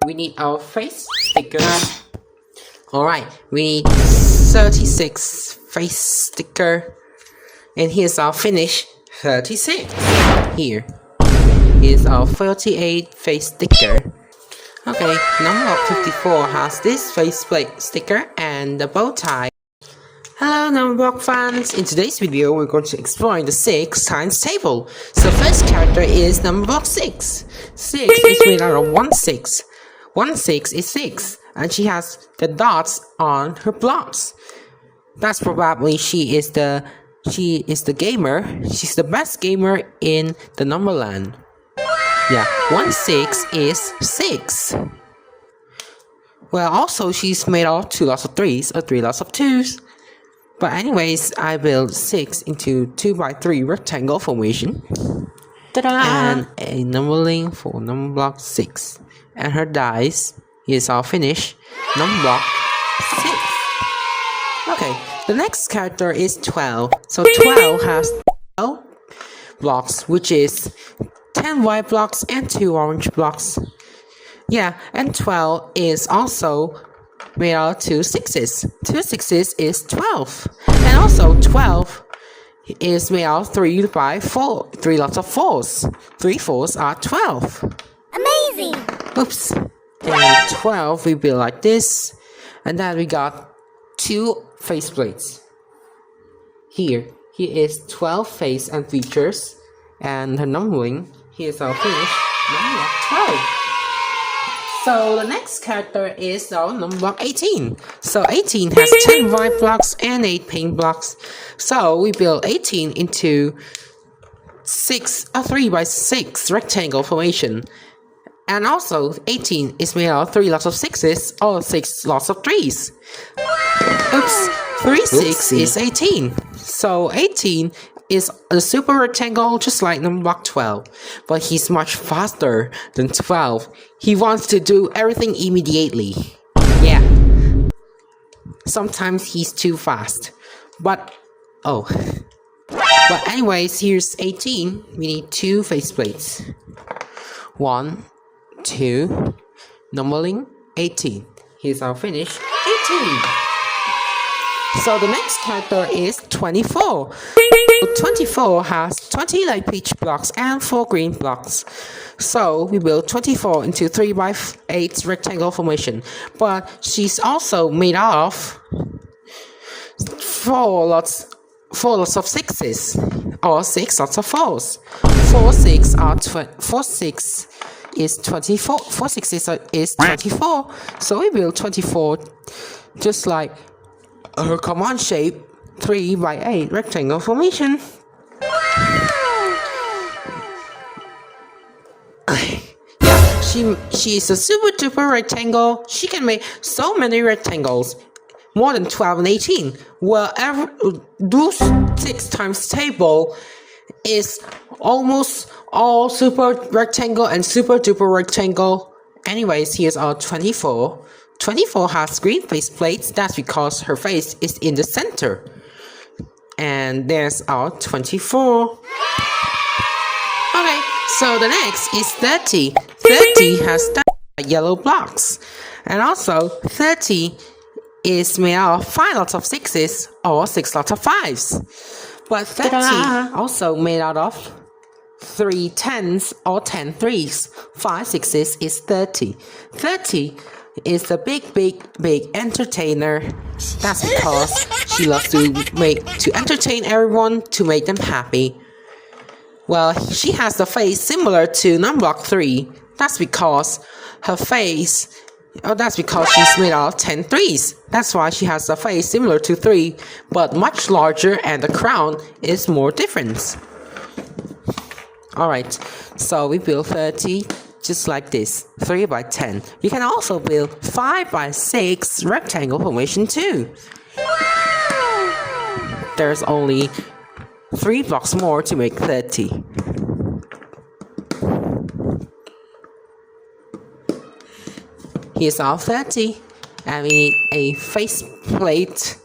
we need our face stickers. Alright, we need 36 face sticker. And here's our finish, 36. Here is our 38 face sticker. Okay, number 54 has this faceplate sticker and the bow tie. Hello Numberblocks fans! In today's video, we're going to explore the 6 times table. So first character is Numberblocks 6. 6 is made out of 1 6. 1 6 is 6, and she has the dots on her blocks. That's probably she is the gamer. She's the best gamer in the Numberland. Yeah, 1 6 is 6. Well, also she's made of 2 lots of 3s or 3 lots of 2s. But anyways, I built 6 into 2x3 rectangle formation. And a numbering for Numberblocks 6. And her dice is our finish, Numberblocks 6. Okay, the next character is 12. So 12 has 12 blocks, which is 10 white blocks and 2 orange blocks. Yeah, and 12 is also made out of 2 6s. 2 6s is 12. And also 12 is made out of 3 by 4. 3 lots of 4s. 3 4s are 12. Amazing! Oops. And 12 we build like this. And then we got 2 faceplates. Here is 12 face and features. And her numbering, here's our finish, number 12. So the next character is our Numberblocks 18. So 18 has 10 white blocks and 8 pink blocks. So we build 18 into 3 by 6 rectangle formation. And also 18 is made out of 3 lots of 6s or 6 lots of 3s. Oops, 3 6 is 18. So 18 is a super rectangle just like Numberblocks 12, but he's much faster than 12. He wants to do everything immediately. Yeah. Sometimes he's too fast. But anyways, here's 18. We need 2 faceplates. 1, 2, numbering 18. Here's our finish, 18. So the next character is 24. 24 has 20 light peach blocks and 4 green blocks. So we build 24 into 3 by 8 rectangle formation. But she's also made out of 4 lots of 6s or 6 lots of 4s. 4 6 is 24. 4 6 is 24. So we build 24 just like her command shape, 3 by 8 rectangle formation. Yeah, she is a super duper rectangle. She can make so many rectangles, more than 12 and 18. Well, those 6 times table is almost all super rectangle and super duper rectangle. Anyways, here's our 24. 24 has green face plates. That's because her face is in the center. And there's our 24. Okay, so the next is 30. 30 has 30 yellow blocks. And also 30 is made out of 5 lots of 6s or 6 lots of 5s. But 30 also made out of 3 10s or 10 3s. 5 6s is 30. 30 is the big entertainer. That's because she loves to entertain everyone to make them happy. Well, she has the face similar to Numberblocks 3. That's because she's made out of 10 3s. That's why she has the face similar to 3, but much larger, and the crown is more different. Alright, so we build 30 just like this, 3 by 10. You can also build 5 by 6 rectangle formation too. There's only 3 blocks more to make 30. Here's our 30. And we need a faceplate.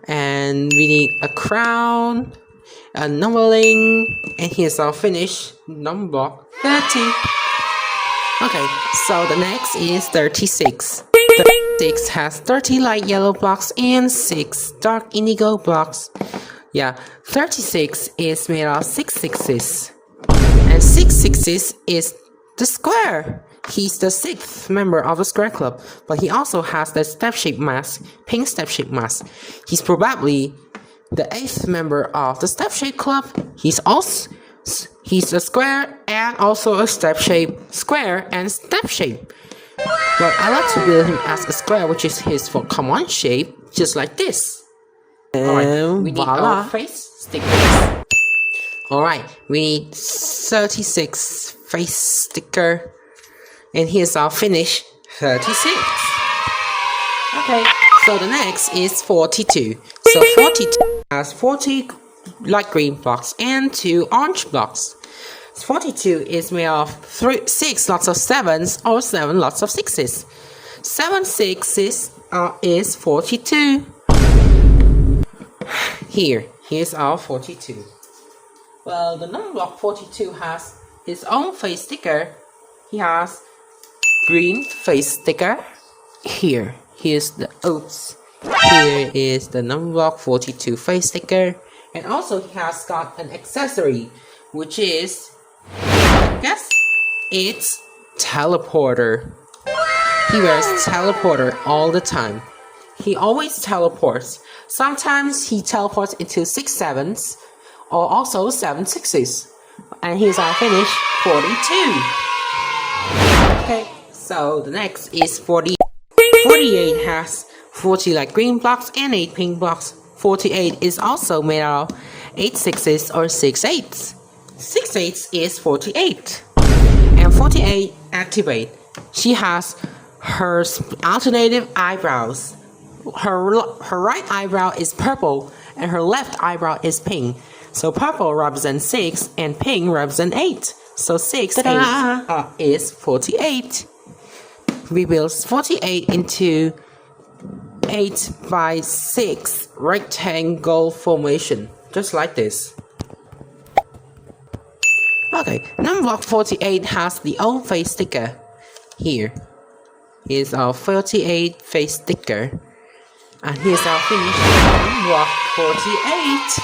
And we need a crown, a numbering, and here's our finish, Numberblocks 30. Okay, so the next is 36. 36 has 30 light yellow blocks and 6 dark indigo blocks. Yeah, 36 is made of 6 sixes. And 6 sixes is the square. He's the 6th member of the Square Club, but he also has the step-shaped mask, pink step-shaped mask. He's probably the 8th member of the step-shaped club. He's a square and also a step-shaped square and step-shape. But I like to build him as a square, which is his for common shape, just like this. And we need our face stickers. Alright, we need 36 face sticker. And here's our finish, 36. Okay, so the next is 42. So 42 has 40 light green blocks and 2 orange blocks. 42 is made of 6 lots of 7s or 7 lots of 6s. 7 sixes is 42. Here's our 42. Well, the number block 42 has his own face sticker. He has green face sticker. Here's the oops. Here is the number block 42 face sticker. And also he has got an accessory, which is, guess, it's teleporter. He wears teleporter all the time. He always teleports. Sometimes he teleports into 6 sevens or also 7 sixes. And here's our finish, 42. Okay, so the next is 48. 48 has 40 light green blocks and 8 pink blocks. 48 is also made out of 8 sixes or 6 eights. 6 eights is 48. And 48 activate. She has her alternative eyebrows. Her right eyebrow is purple and her left eyebrow is pink. So purple represents 6 and pink represents 8. So 6 is 48. We build 48 into 8 by 6 rectangle formation, just like this. Okay, number block 48 has the own face sticker. Here's our 48 face sticker. And here's our finish, number block 48.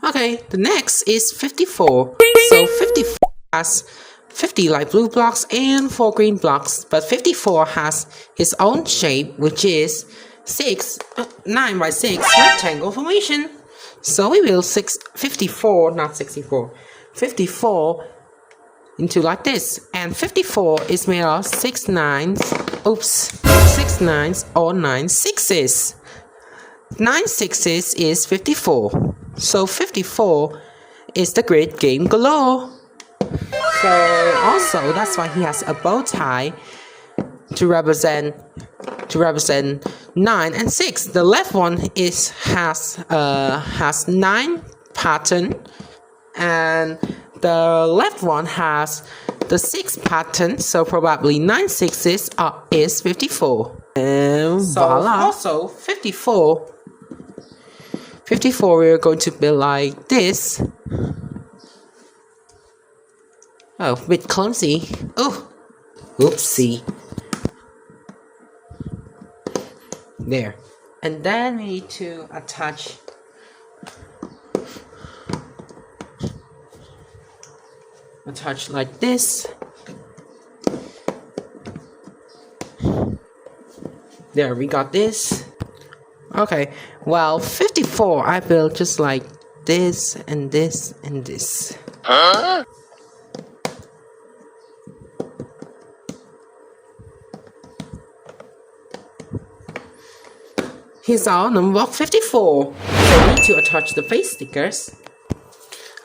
Okay, the next is 54. So 54 has 50 light blue blocks and 4 green blocks, but 54 has his own shape, which is 9 by 6 rectangle formation. So we will 54, not 64, 54 into like this, and 54 is made of 6 nines or 9 sixes. 9 sixes is 54. So 54 is the great game galore. So also that's why he has a bow tie to represent 9 and 6. The left one has 9 pattern, and the left one has the 6 pattern. So probably 9 sixes is 54. And so voila. Also 54 we're going to build like this. Oh, a bit clumsy. Oh, oopsie. There. And then we need to attach like this. There, we got this. Okay, well, 54 I built just like this and this and this. Huh? Here's our number block 54. So we need to attach the face stickers.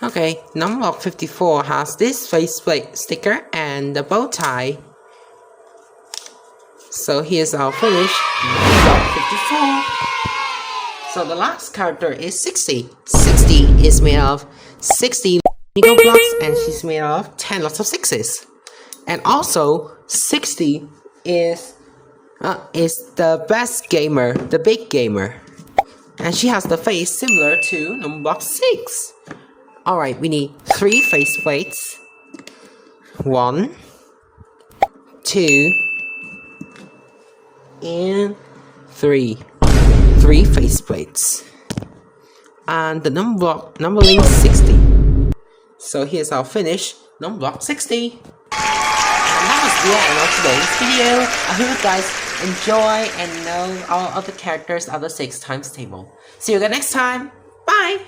Okay, number block 54 has this face plate sticker and the bow tie. So here's our finish, number block 54. So the last character is 60. 60 is made of 60 Lego blocks and she's made of 10 lots of 6s. And also 60 is the best gamer, the big gamer. And she has the face similar to number block 6. Alright, we need 3 face plates. 1, 2, and 3. 3 faceplates. And the Numberblocks 60. So here's our finished Numberblocks 60. And that was the end of today's video. I hope you guys enjoy and know all of the characters of the 6 times table. See you again next time. Bye!